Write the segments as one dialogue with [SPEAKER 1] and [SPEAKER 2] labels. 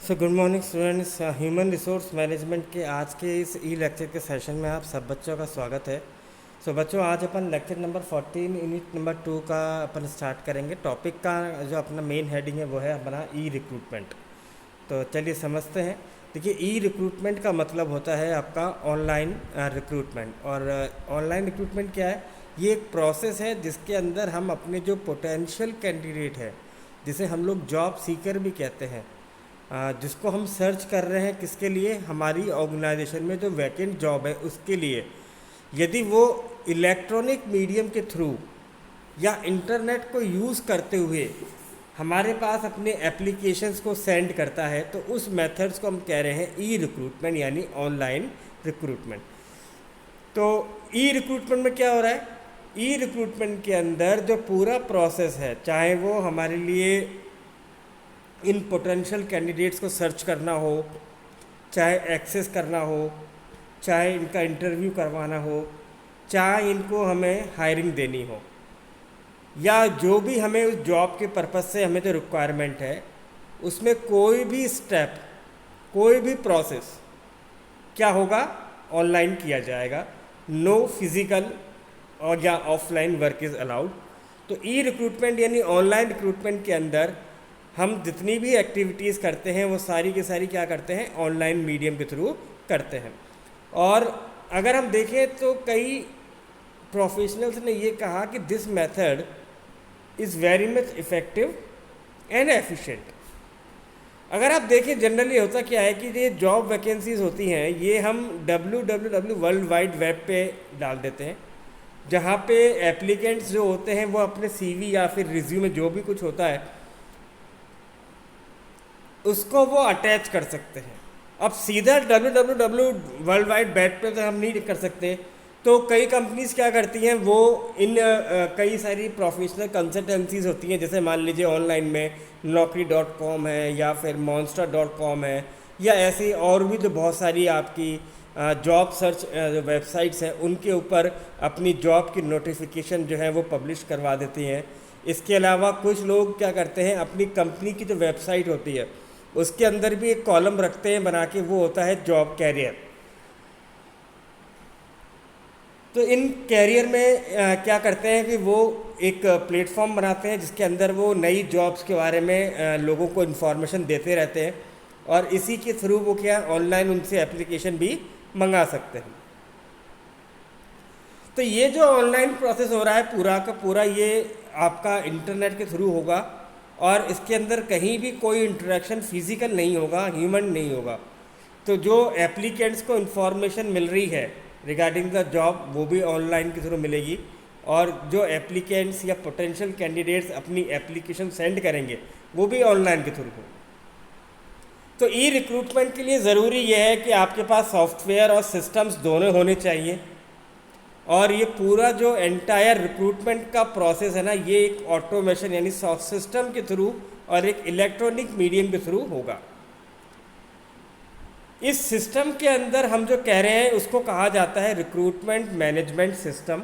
[SPEAKER 1] Good morning students. Human resource management के आज के इस ई लेक्चर के सेशन में आप सब बच्चों का स्वागत है। बच्चों, आज अपन लेक्चर नंबर 14 यूनिट नंबर 2 का अपन स्टार्ट करेंगे। टॉपिक का जो अपना मेन हेडिंग है वो है अपना ई रिक्रूटमेंट। तो चलिए समझते हैं। देखिए, ई रिक्रूटमेंट का मतलब होता है आपका ऑनलाइन रिक्रूटमेंट। और ऑनलाइन रिक्रूटमेंट क्या है? ये एक प्रोसेस है जिसके अंदर हम अपने जो पोटेंशियल कैंडिडेट है, जिसे हम लोग जॉब सीकर भी कहते हैं, जिसको हम सर्च कर रहे हैं, किसके लिए? हमारी ऑर्गेनाइजेशन में जो वैकेंट जॉब है उसके लिए। यदि वो इलेक्ट्रॉनिक मीडियम के थ्रू या इंटरनेट को यूज़ करते हुए हमारे पास अपने एप्लीकेशंस को सेंड करता है, तो उस मेथड्स को हम कह रहे हैं ई रिक्रूटमेंट, यानी ऑनलाइन रिक्रूटमेंट। तो ई रिक्रूटमेंट में क्या हो रहा है? ई रिक्रूटमेंट के अंदर जो पूरा प्रोसेस है, चाहे वो हमारे लिए इन पोटेंशियल कैंडिडेट्स को सर्च करना हो, चाहे एक्सेस करना हो, चाहे इनका इंटरव्यू करवाना हो, चाहे इनको हमें हायरिंग देनी हो, या जो भी हमें उस जॉब के पर्पज़ से हमें जो रिक्वायरमेंट है, उसमें कोई भी स्टेप, कोई भी प्रोसेस क्या होगा? ऑनलाइन किया जाएगा। नो फिज़िकल और या ऑफलाइन वर्क इज़ अलाउड। तो ई रिक्रूटमेंट यानी ऑनलाइन रिक्रूटमेंट के अंदर हम जितनी भी एक्टिविटीज़ करते हैं वो सारी की सारी क्या करते हैं? ऑनलाइन मीडियम के थ्रू करते हैं। और अगर हम देखें तो कई प्रोफेशनल्स ने ये कहा कि this method is very much effective and efficient. अगर आप देखें, जनरली होता क्या है कि ये जॉब वैकेंसीज़ होती हैं, ये हम www वर्ल्ड वाइड वेब पे डाल देते हैं, जहाँ पे एप्लीकेंट्स जो होते हैं वो अपने CV या फिर रिज्यूमे जो भी कुछ होता है उसको वो अटैच कर सकते हैं। अब सीधा www वर्ल्ड वाइड वेब पे तो हम नहीं कर सकते, तो कई कंपनीज क्या करती हैं, वो इन कई सारी प्रोफेशनल कंसल्टेंसीज होती हैं, जैसे मान लीजिए ऑनलाइन में naukri.com है, या फिर monster.com है, या ऐसी और भी जो बहुत सारी आपकी जॉब सर्च वेबसाइट्स हैं, उनके ऊपर अपनी जॉब की नोटिफिकेशन जो है वो पब्लिश करवा देती हैं। इसके अलावा कुछ लोग क्या करते हैं, अपनी कंपनी की जो वेबसाइट होती है उसके अंदर भी एक कॉलम रखते हैं बना के, वो होता है जॉब कैरियर। तो इन कैरियर में क्या करते हैं कि वो एक प्लेटफॉर्म बनाते हैं जिसके अंदर वो नई जॉब्स के बारे में लोगों को इन्फॉर्मेशन देते रहते हैं, और इसी के थ्रू वो क्या ऑनलाइन उनसे एप्लीकेशन भी मंगा सकते हैं। तो ये जो ऑनलाइन प्रोसेस हो रहा है पूरा का पूरा, ये आपका इंटरनेट के थ्रू होगा, और इसके अंदर कहीं भी कोई इंटरेक्शन फिजिकल नहीं होगा, ह्यूमन नहीं होगा। तो जो एप्लीकेंट्स को इन्फॉर्मेशन मिल रही है रिगार्डिंग द जॉब, वो भी ऑनलाइन के थ्रू मिलेगी, और जो एप्लीकेंट्स या पोटेंशियल कैंडिडेट्स अपनी एप्लीकेशन सेंड करेंगे वो भी ऑनलाइन के थ्रू होगा। तो ई रिक्रूटमेंट के लिए ज़रूरी यह है कि आपके पास सॉफ्टवेयर और सिस्टम्स दोनों होने चाहिए, और ये पूरा जो एंटायर रिक्रूटमेंट का प्रोसेस है ना, ये एक ऑटोमेशन यानी सिस्टम के थ्रू और एक इलेक्ट्रॉनिक मीडियम के थ्रू होगा। इस सिस्टम के अंदर हम जो कह रहे हैं उसको कहा जाता है रिक्रूटमेंट मैनेजमेंट सिस्टम,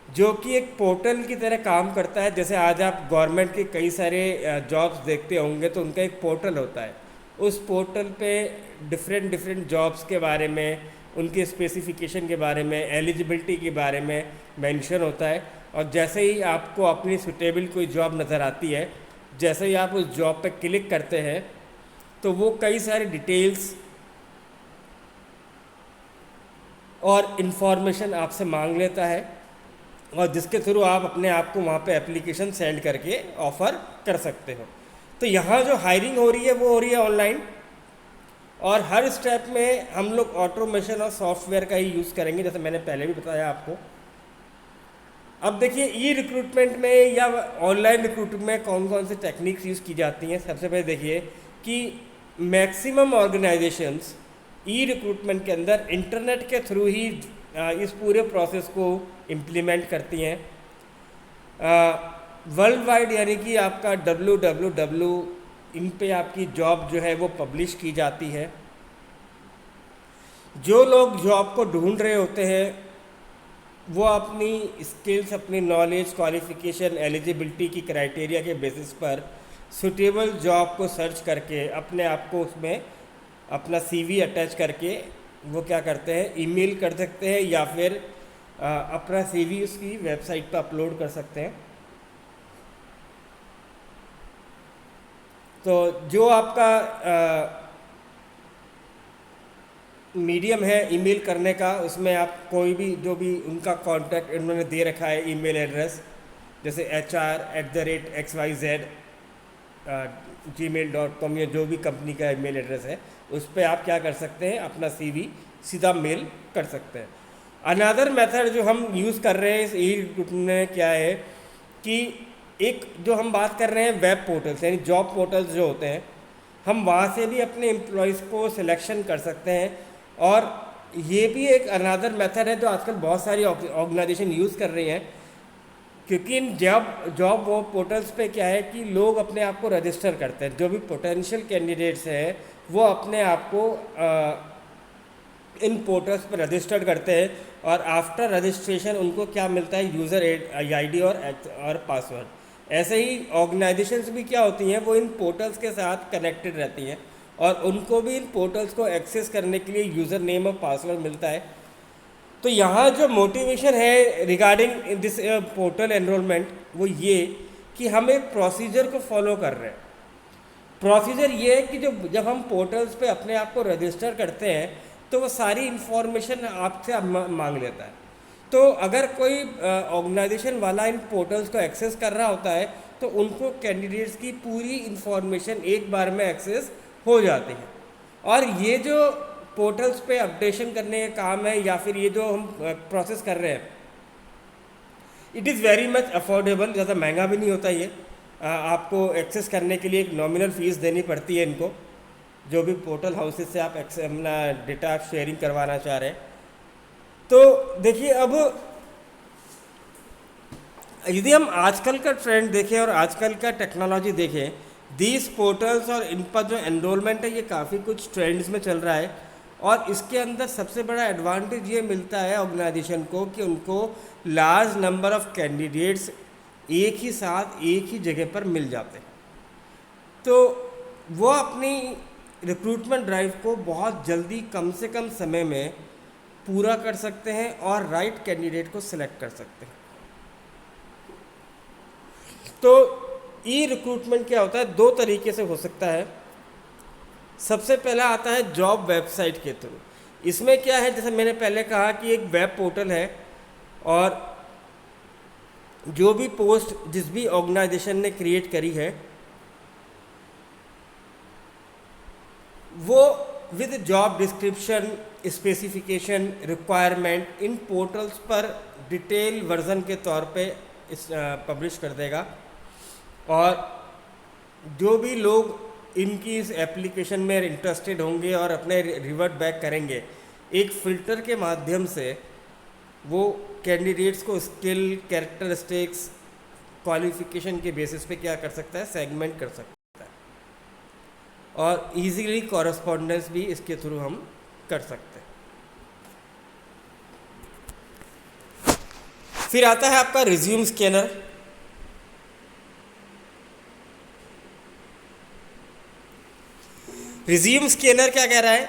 [SPEAKER 1] जो कि एक पोर्टल की तरह काम करता है। जैसे आज आप गवर्नमेंट के कई सारे जॉब्स देखते होंगे तो उनका एक पोर्टल होता है, उस पोर्टल पे डिफरेंट जॉब्स के बारे में, उनके स्पेसिफिकेशन के बारे में, एलिजिबिलिटी के बारे में मेंशन होता है। और जैसे ही आपको अपनी सुटेबल कोई जॉब नज़र आती है, जैसे ही आप उस जॉब पे क्लिक करते हैं, तो वो कई सारी डिटेल्स और इन्फॉर्मेशन आपसे मांग लेता है, और जिसके थ्रू आप अपने आप को वहाँ पे एप्लीकेशन सेंड करके ऑफ़र कर सकते हो। तो यहाँ जो हायरिंग हो रही है वो हो रही है ऑनलाइन, और हर स्टेप में हम लोग ऑटोमेशन और सॉफ्टवेयर का ही यूज़ करेंगे, जैसे मैंने पहले भी बताया आपको। अब देखिए, ई रिक्रूटमेंट में या ऑनलाइन रिक्रूटमेंट में कौन कौन से टेक्निक्स यूज़ की जाती हैं। सबसे पहले देखिए कि मैक्सिमम ऑर्गेनाइजेशंस ई रिक्रूटमेंट के अंदर इंटरनेट के थ्रू ही इस पूरे प्रोसेस को इम्प्लीमेंट करती हैं। वर्ल्ड वाइड यानी कि आपका www, इन पे आपकी जॉब जो है वो पब्लिश की जाती है। जो लोग जॉब को ढूंढ रहे होते हैं वो अपनी स्किल्स, अपनी नॉलेज, क्वालिफ़िकेशन, एलिजिबिलिटी की क्राइटेरिया के बेसिस पर सुटेबल जॉब को सर्च करके अपने आप को उसमें अपना सीवी अटैच करके वो क्या करते हैं, ईमेल कर सकते हैं या फिर अपना सीवी उसकी वेबसाइट पर अपलोड कर सकते हैं। तो जो आपका मीडियम है ईमेल करने का, उसमें आप कोई भी जो भी उनका कॉन्टैक्ट उन्होंने दे रखा है ईमेल एड्रेस, जैसे HR@XYZ gmail.com या जो भी कंपनी का ईमेल एड्रेस है, उस पर आप क्या कर सकते हैं, अपना सीवी सीधा मेल कर सकते हैं। अनदर मेथड जो हम यूज़ कर रहे हैं इस ई रिक्रूटमेंट में क्या है कि एक जो हम बात कर रहे हैं वेब पोर्टल्स यानी जॉब पोर्टल्स जो होते हैं, हम वहाँ से भी अपने एम्प्लॉयज़ को सिलेक्शन कर सकते हैं। और ये भी एक अनदर मेथड है जो आजकल बहुत सारी ऑर्गेनाइजेशन यूज़ कर रही हैं, क्योंकि इन जॉब वो पोर्टल्स पे क्या है कि लोग अपने आप को रजिस्टर करते हैं। जो भी पोटेंशियल कैंडिडेट्स हैं वो अपने आप को इन पोर्टल्स पर रजिस्टर्ड करते हैं और आफ्टर रजिस्ट्रेशन उनको क्या मिलता है, यूज़र आईडी और पासवर्ड। ऐसे ही ऑर्गेनाइजेशंस भी क्या होती हैं, वो इन पोर्टल्स के साथ कनेक्टेड रहती हैं और उनको भी इन पोर्टल्स को एक्सेस करने के लिए यूज़र नेम और पासवर्ड मिलता है। तो यहाँ जो मोटिवेशन है रिगार्डिंग दिस पोर्टल एनरोलमेंट वो ये कि हम एक प्रोसीजर को फॉलो कर रहे हैं। प्रोसीजर ये है कि जब हम पोर्टल्स पे अपने आप को रजिस्टर करते हैं तो वो सारी इन्फॉर्मेशन आपसे मांग लेता है। तो अगर कोई ऑर्गेनाइजेशन वाला इन पोर्टल्स को एक्सेस कर रहा होता है तो उनको कैंडिडेट्स की पूरी इन्फॉर्मेशन एक बार में एक्सेस हो जाती है। और ये जो पोर्टल्स पे अपडेशन करने का काम है या फिर ये जो हम प्रोसेस कर रहे हैं, it is very much affordable, ज़्यादा महंगा भी नहीं होता ये। आपको एक्सेस करने के लिए एक नॉमिनल फ़ीस देनी पड़ती है इनको, जो भी पोर्टल हाउसेस से आप अपना डेटा शेयरिंग करवाना चाह रहे हैं। तो देखिए, अब यदि हम आजकल का ट्रेंड देखें और आजकल का टेक्नोलॉजी देखें, दीज पोर्टल्स और इन पर जो एनरोलमेंट है ये काफ़ी कुछ ट्रेंड्स में चल रहा है। और इसके अंदर सबसे बड़ा एडवांटेज ये मिलता है ऑर्गेनाइजेशन को कि उनको लार्ज नंबर ऑफ कैंडिडेट्स एक ही साथ एक ही जगह पर मिल जाते हैं। तो वो अपनी रिक्रूटमेंट ड्राइव को बहुत जल्दी कम से कम समय में पूरा कर सकते हैं और राइट कैंडिडेट को सिलेक्ट कर सकते हैं। तो ई रिक्रूटमेंट क्या होता है, दो तरीके से हो सकता है। सबसे पहला आता है जॉब वेबसाइट के थ्रू। इसमें क्या है, जैसे मैंने पहले कहा कि एक वेब पोर्टल है और जो भी पोस्ट जिस भी ऑर्गेनाइजेशन ने क्रिएट करी है वो with job description, specification, requirement in portals पर डिटेल वर्जन के तौर पे पब्लिश कर देगा। और जो भी लोग इनकी इस एप्लीकेशन में इंटरेस्टेड होंगे और अपने रिवर्ट बैक करेंगे, एक फ़िल्टर के माध्यम से वो कैंडिडेट्स को स्किल, कैरेक्टरिस्टिक्स, क्वालिफिकेशन के बेसिस पे क्या कर सकता है, सेगमेंट कर सकता है। और इजीली कॉरेस्पॉन्डेंस भी इसके थ्रू हम कर सकते हैं। फिर आता है आपका रिज्यूम स्कैनर। रिज्यूम स्कैनर क्या कह रहा है,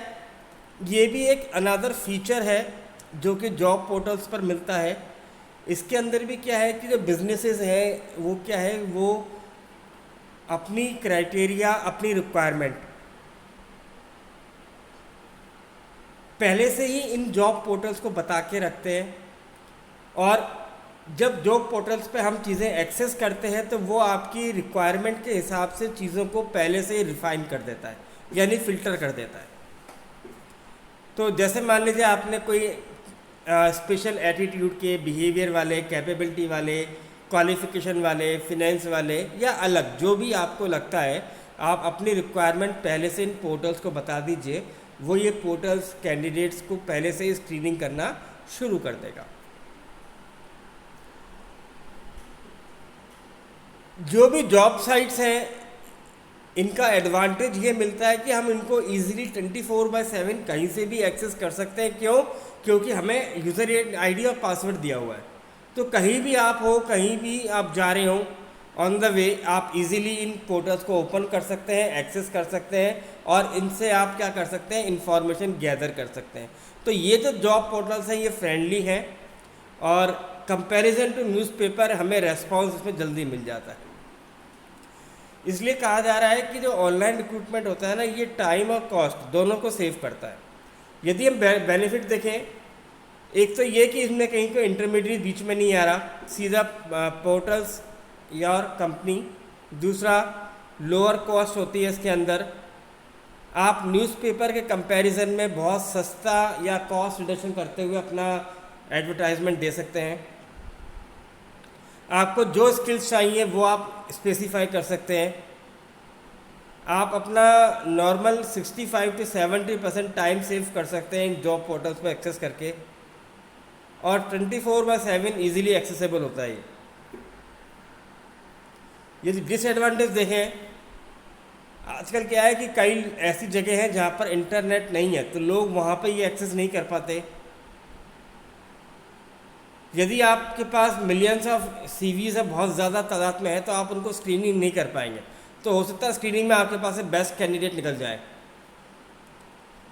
[SPEAKER 1] ये भी एक अनदर फीचर है जो कि जॉब पोर्टल्स पर मिलता है। इसके अंदर भी क्या है कि जो बिजनेसेस हैं वो क्या है, वो अपनी क्राइटेरिया, अपनी रिक्वायरमेंट पहले से ही इन जॉब पोर्टल्स को बता के रखते हैं। और जब जॉब पोर्टल्स पे हम चीज़ें एक्सेस करते हैं तो वो आपकी रिक्वायरमेंट के हिसाब से चीज़ों को पहले से ही रिफाइन कर देता है, यानी फ़िल्टर कर देता है। तो जैसे मान लीजिए आपने कोई स्पेशल एटीट्यूड के, बिहेवियर वाले, कैपेबिलिटी वाले, क्वालिफिकेशन वाले, फिनेंस वाले या अलग जो भी आपको लगता है, आप अपनी रिक्वायरमेंट पहले से इन पोर्टल्स को बता दीजिए। वो ये पोर्टल्स कैंडिडेट्स को पहले से ही स्क्रीनिंग करना शुरू कर देगा। जो भी जॉब साइट्स हैं इनका एडवांटेज ये मिलता है कि हम इनको इजीली 24/7 कहीं से भी एक्सेस कर सकते हैं। क्यों? क्योंकि हमें यूज़र आईडी और पासवर्ड दिया हुआ है। तो कहीं भी आप हो, कहीं भी आप जा रहे हो, ऑन द वे आप इजीली इन पोर्टल्स को ओपन कर सकते हैं, एक्सेस कर सकते हैं और इनसे आप क्या कर सकते हैं, इंफॉर्मेशन गैदर कर सकते हैं। तो ये जो जॉब पोर्टल्स हैं ये फ्रेंडली हैं और कंपैरिजन टू न्यूज़पेपर हमें रेस्पॉन्स इसमें जल्दी मिल जाता है। इसलिए कहा जा रहा है कि जो ऑनलाइन रिक्रूटमेंट होता है ना, ये टाइम और कॉस्ट दोनों को सेव करता है। यदि हम बेनिफिट देखें, एक तो ये कि इसमें कहीं कोई इंटरमीडिएट बीच में नहीं आ रहा, सीधा पोर्टल्स या कंपनी। दूसरा, लोअर कॉस्ट होती है इसके अंदर। आप न्यूज़पेपर के कंपैरिजन में बहुत सस्ता या कॉस्ट रिडक्शन करते हुए अपना एडवर्टाइजमेंट दे सकते हैं। आपको जो स्किल्स चाहिए वो आप स्पेसिफाई कर सकते हैं। आप अपना नॉर्मल 65 to 70% टाइम सेव कर सकते हैं इन जॉब पोर्टल्स पर एक्सेस करके, और 24/7 ईजिली एक्सेसिबल होता है। यदि डिसएडवांटेज देखें, आजकल क्या है कि कई ऐसी जगह हैं जहाँ पर इंटरनेट नहीं है, तो लोग वहाँ पर ये एक्सेस नहीं कर पाते। यदि आपके पास मिलियंस ऑफ सीवीज़ है, बहुत ज़्यादा तादाद में है, तो आप उनको स्क्रीनिंग नहीं कर पाएंगे। तो हो सकता है स्क्रीनिंग में आपके पास से बेस्ट कैंडिडेट निकल जाए।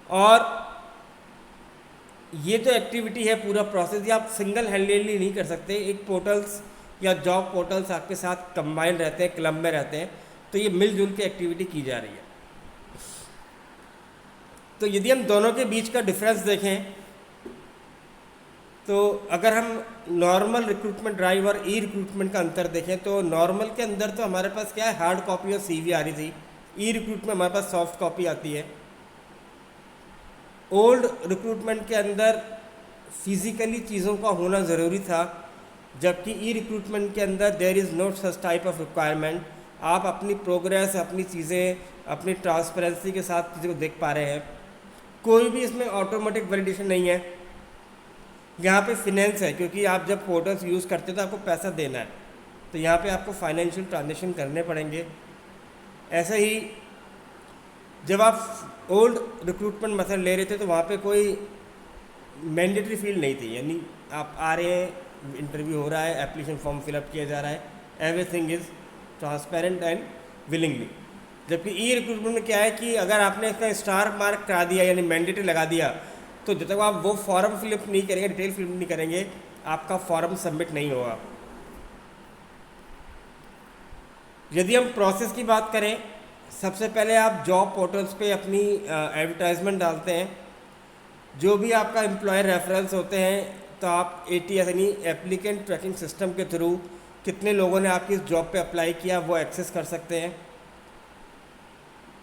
[SPEAKER 1] और ये जो एक्टिविटी है, पूरा प्रोसेस, ये आप सिंगल हैंडेडली नहीं कर सकते। एक पोर्टल्स या जॉब पोर्टल्स आपके साथ कंबाइन रहते हैं, क्लब में रहते हैं, तो ये मिलजुल के एक्टिविटी की जा रही है। तो यदि हम दोनों के बीच का डिफरेंस देखें, तो अगर हम नॉर्मल रिक्रूटमेंट ड्राइव और ई रिक्रूटमेंट का अंतर देखें, तो नॉर्मल के अंदर तो हमारे पास क्या है, हार्ड कॉपी और सीवी आ रही थी। ई रिक्रूट में हमारे पास सॉफ्ट कॉपी आती है। ओल्ड रिक्रूटमेंट के अंदर फिजिकली चीज़ों का होना ज़रूरी था, जबकि ई रिक्रूटमेंट के अंदर there is no such type of requirement. आप अपनी प्रोग्रेस, अपनी चीज़ें, अपनी ट्रांसपेरेंसी के साथ चीज़ों को देख पा रहे हैं। कोई भी इसमें ऑटोमेटिक वैलिडेशन नहीं है। यहाँ पे फिनेंस है, क्योंकि आप जब पोर्टल्स यूज़ करते हो तो आपको पैसा देना है, तो यहाँ पे आपको फाइनेंशियल ट्रांजेक्शन करने पड़ेंगे। ऐसे ही जब आप ओल्ड रिक्रूटमेंट मेथड ले रहे थे, तो वहाँ पे कोई मैंडेटरी फील्ड नहीं थी, यानी आप आ रहे हैं, इंटरव्यू हो रहा है, एप्लीकेशन फॉर्म फिलअप किया जा रहा है, everything is transparent and willingly. जबकि ई रिक्रूटमेंट में क्या है कि अगर आपने इसका स्टार मार्क करा दिया, यानी मैंडेटरी लगा दिया, तो जब तक आप वो फॉर्म फिलअप नहीं करेंगे, डिटेल फिलअप नहीं करेंगे, आपका फॉर्म सबमिट नहीं होगा। यदि हम प्रोसेस की बात करें, सबसे पहले आप जॉब पोर्टल्स पे अपनी एडवर्टाइजमेंट डालते हैं। जो भी आपका एम्प्लॉयर रेफरेंस होते हैं, तो आप ATS यानी एप्लीकेंट ट्रैकिंग सिस्टम के थ्रू कितने लोगों ने आपकी इस जॉब पे अप्लाई किया वो एक्सेस कर सकते हैं।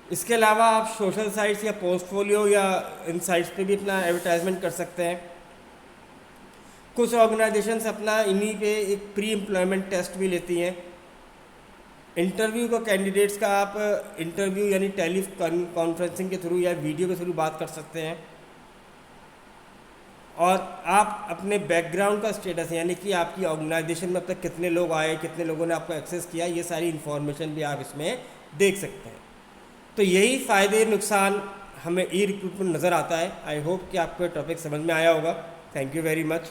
[SPEAKER 1] इसके अलावा आप सोशल साइट्स या पोर्टफोलियो या इन साइट्स पे भी अपना एडवर्टाइजमेंट कर सकते हैं। कुछ ऑर्गेनाइजेशंस अपना इन्हीं पे एक प्री एम्प्लॉयमेंट टेस्ट भी लेती हैं। इंटरव्यू को कैंडिडेट्स का आप इंटरव्यू यानी टेली कॉन्फ्रेंसिंग के थ्रू या वीडियो के थ्रू बात कर सकते हैं। और आप अपने बैकग्राउंड का स्टेटस, यानी कि आपकी ऑर्गेनाइजेशन में अब तक कितने लोग आए, कितने लोगों ने आपको एक्सेस किया, ये सारी इन्फॉर्मेशन भी आप इसमें देख सकते हैं। तो यही फ़ायदे नुकसान हमें ई रिक्रूटमेंट नज़र आता है। आई होप कि आपको टॉपिक समझ में आया होगा। Thank you very much.